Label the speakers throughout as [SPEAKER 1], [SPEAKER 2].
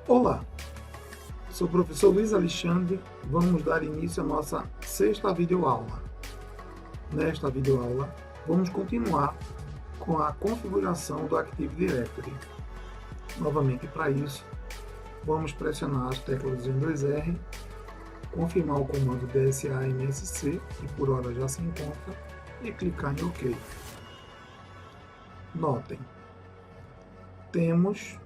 [SPEAKER 1] Olá, sou o professor Luiz Alexandre. Vamos dar início à nossa sexta videoaula. Nesta videoaula, vamos continuar com a configuração do Active Directory. Novamente, para isso, vamos pressionar as teclas Windows R, confirmar o comando DSA-MSC, que por hora já se encontra, e clicar em OK. Notem, temos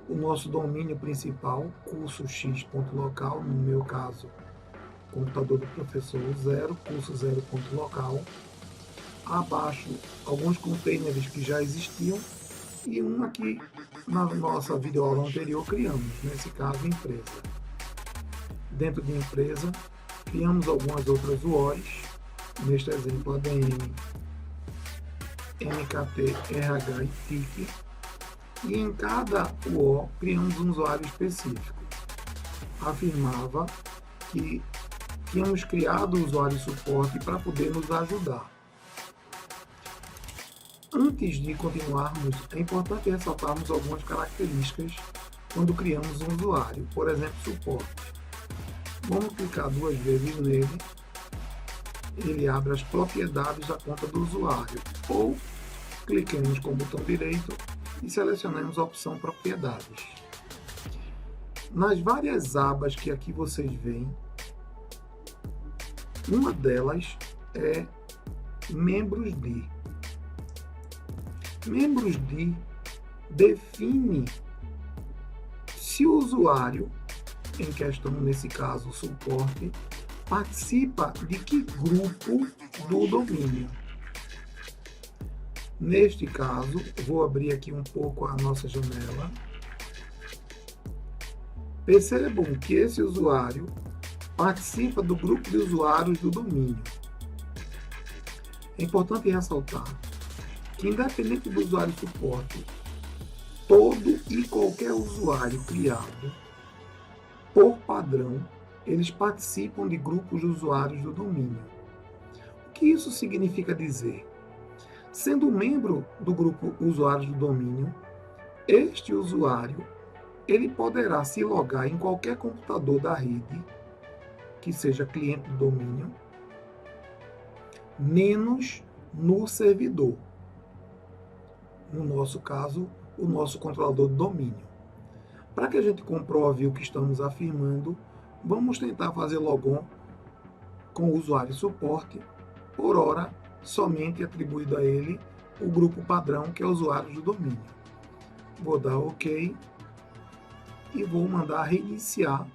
[SPEAKER 1] o nosso domínio principal, cursox.local, no meu caso, computador do professor 0, curso0.local. Abaixo, alguns containers que já existiam e um aqui na nossa videoaula anterior criamos, nesse caso, empresa. Dentro de empresa, criamos algumas outras UOs, neste exemplo, ADM, MKT, RH e TIC. E em cada UO criamos um usuário específico. Afirmava que tínhamos criado o usuário suporte para poder nos ajudar. Antes de continuarmos, é importante ressaltarmos algumas características quando criamos um usuário, por exemplo, suporte. Vamos clicar duas vezes nele, ele abre as propriedades da conta do usuário, ou cliquemos com o botão direito e selecionamos a opção Propriedades. Nas várias abas que aqui vocês veem, uma delas é Membros de. Membros de define se o usuário, em questão nesse caso o suporte, participa de que grupo do domínio. Neste caso, vou abrir aqui um pouco a nossa janela. Percebam que esse usuário participa do grupo de usuários do domínio. É importante ressaltar que, independente do usuário suporte, todo e qualquer usuário criado, por padrão, eles participam de grupos de usuários do domínio. O que isso significa dizer? Sendo membro do grupo Usuários do Domínio, este usuário ele poderá se logar em qualquer computador da rede, que seja cliente do domínio, menos no servidor. No nosso caso, o nosso controlador do domínio. Para que a gente comprove o que estamos afirmando, vamos tentar fazer logon com o usuário suporte, por hora, somente atribuído a ele o grupo padrão, que é usuários do domínio. Vou dar OK e vou mandar reiniciar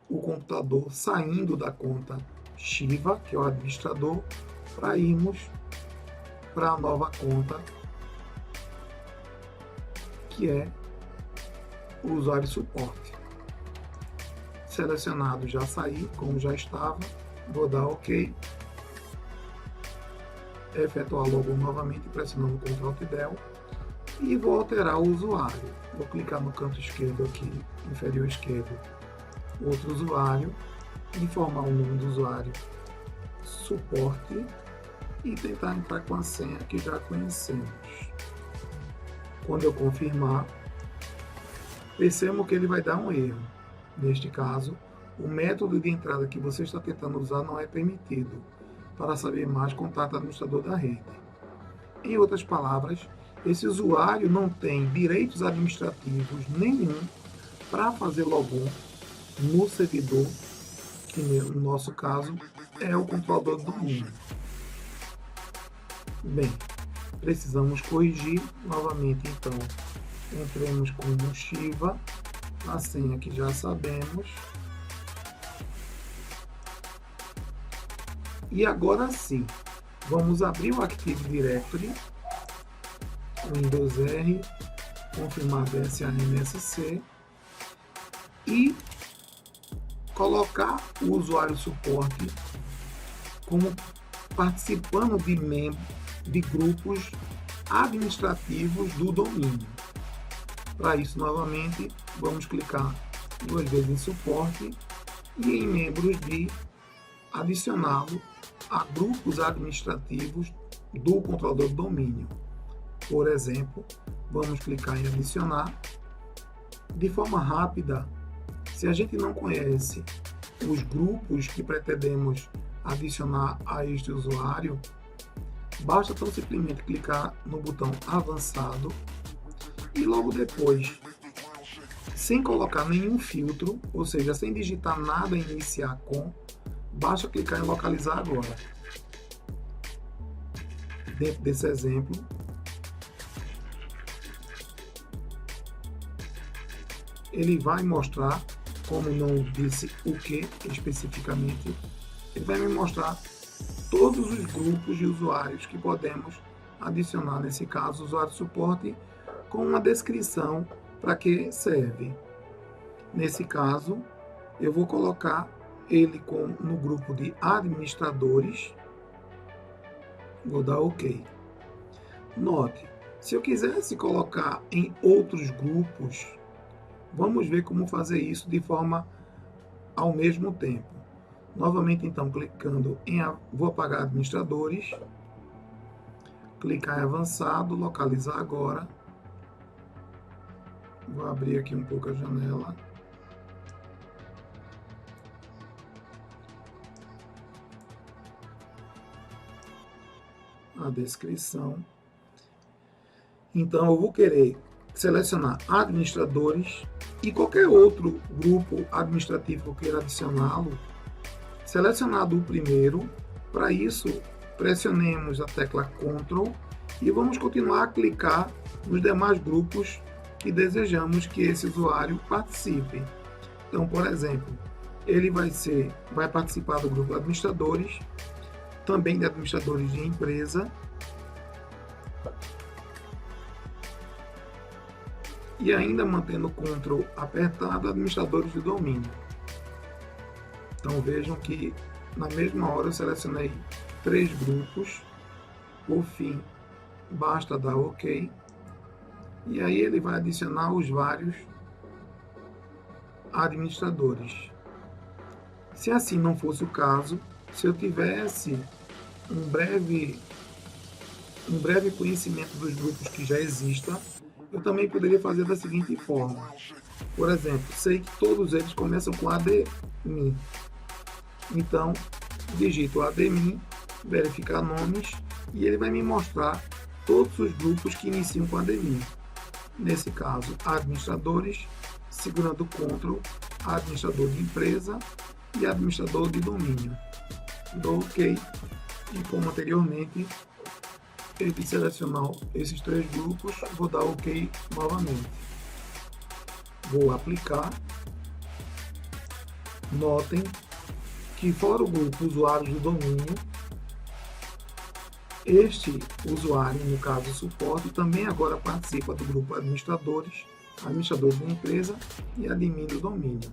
[SPEAKER 1] o computador saindo da conta Shiva, que é o administrador, para irmos para a nova conta, que é o usuário suporte. Selecionado já saí, como já estava, vou dar OK. Efetuar logo novamente pressionando o Ctrl Alt Del e vou alterar o usuário. Vou clicar no canto esquerdo aqui, inferior esquerdo, outro usuário, informar o nome do usuário, suporte, e tentar entrar com a senha que já conhecemos. Quando eu confirmar, percebo que ele vai dar um erro. Neste caso, o método de entrada que você está tentando usar não é permitido. Para saber mais, contate o administrador da rede. Em outras palavras, esse usuário não tem direitos administrativos nenhum para fazer logon no servidor, que no nosso caso é o controlador do domínio. Bem, precisamos corrigir novamente, então entremos com o Shiva, a senha que já sabemos. E agora sim, vamos abrir o Active Directory, Windows R, confirmar DSA-MSC e colocar o usuário suporte como participando de grupos administrativos do domínio. Para isso, novamente, vamos clicar duas vezes em suporte e em membros de adicioná-lo a grupos administrativos do controlador do domínio. Por exemplo, Vamos clicar em adicionar. De forma rápida, se a gente não conhece os grupos que pretendemos adicionar a este usuário, basta tão simplesmente clicar no botão avançado e logo depois, sem colocar nenhum filtro, ou seja, sem digitar nada em iniciar com, basta clicar em localizar agora. Dentro desse exemplo, ele vai mostrar, como não disse o que especificamente, ele vai me mostrar todos os grupos de usuários que podemos adicionar, nesse caso, usuário suporte, com uma descrição para que serve. Nesse caso, eu vou colocar ele no grupo de administradores, vou dar OK. Note, se eu quisesse colocar em outros grupos, vamos ver como fazer isso de forma ao mesmo tempo. Novamente, então, clicando vou apagar administradores, clicar em avançado, localizar agora. Vou abrir aqui um pouco a janela. A descrição. Então, eu vou querer selecionar administradores e qualquer outro grupo administrativo que eu queira adicioná-lo. Selecionado o primeiro, para isso, pressionemos a tecla Ctrl e vamos continuar a clicar nos demais grupos que desejamos que esse usuário participe. Então, por exemplo, ele vai participar do grupo de administradores, também de administradores de empresa, e ainda mantendo o Ctrl apertado, administradores de domínio. Então vejam que na mesma hora eu selecionei 3 grupos. Por fim, basta dar OK. E aí ele vai adicionar os vários administradores. Se assim não fosse o caso, se eu tivesse um breve conhecimento dos grupos que já existam, eu também poderia fazer da seguinte forma. Por exemplo, sei que todos eles começam com admin. Então, digito admin, verificar nomes, e ele vai me mostrar todos os grupos que iniciam com admin. Nesse caso, administradores, segurando Ctrl, administrador de empresa e administrador de domínio. Dou OK, e como anteriormente, ele selecionou esses 3 grupos, vou dar OK novamente. Vou aplicar. Notem que fora o grupo usuários do domínio, este usuário, no caso suporte, também agora participa do grupo administradores da empresa e admin do domínio.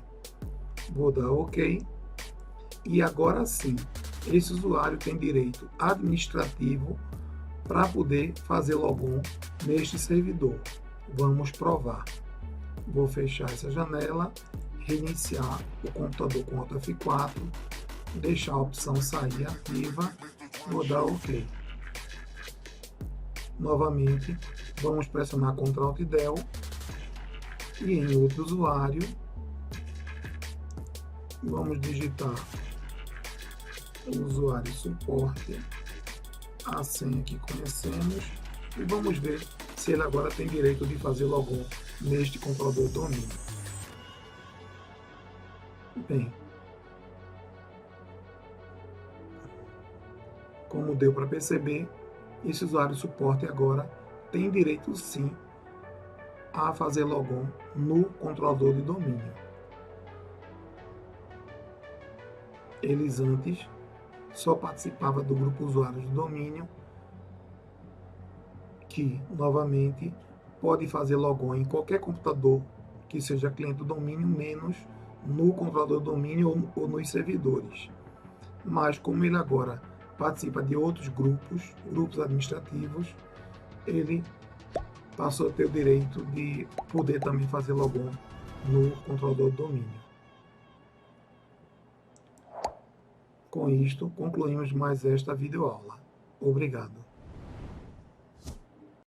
[SPEAKER 1] Vou dar OK. E agora sim, esse usuário tem direito administrativo para poder fazer login neste servidor. Vamos provar. Vou fechar essa janela, reiniciar o computador com Alt F4, deixar a opção sair ativa, vou dar OK. Novamente, vamos pressionar Ctrl Alt Del e em outro usuário, vamos digitar o usuário suporte, a senha que conhecemos, e vamos ver se ele agora tem direito de fazer login neste controlador domínio. Bem, como deu para perceber, esse usuário suporte agora tem direito sim a fazer login no controlador de domínio. Eles antes só participavam do grupo usuários de domínio, que novamente pode fazer login em qualquer computador que seja cliente do domínio, menos no controlador do domínio ou nos servidores. Mas como ele agora participa de outros grupos administrativos, ele passou a ter o direito de poder também fazer login no controlador do domínio. Com isto, concluímos mais esta videoaula. Obrigado.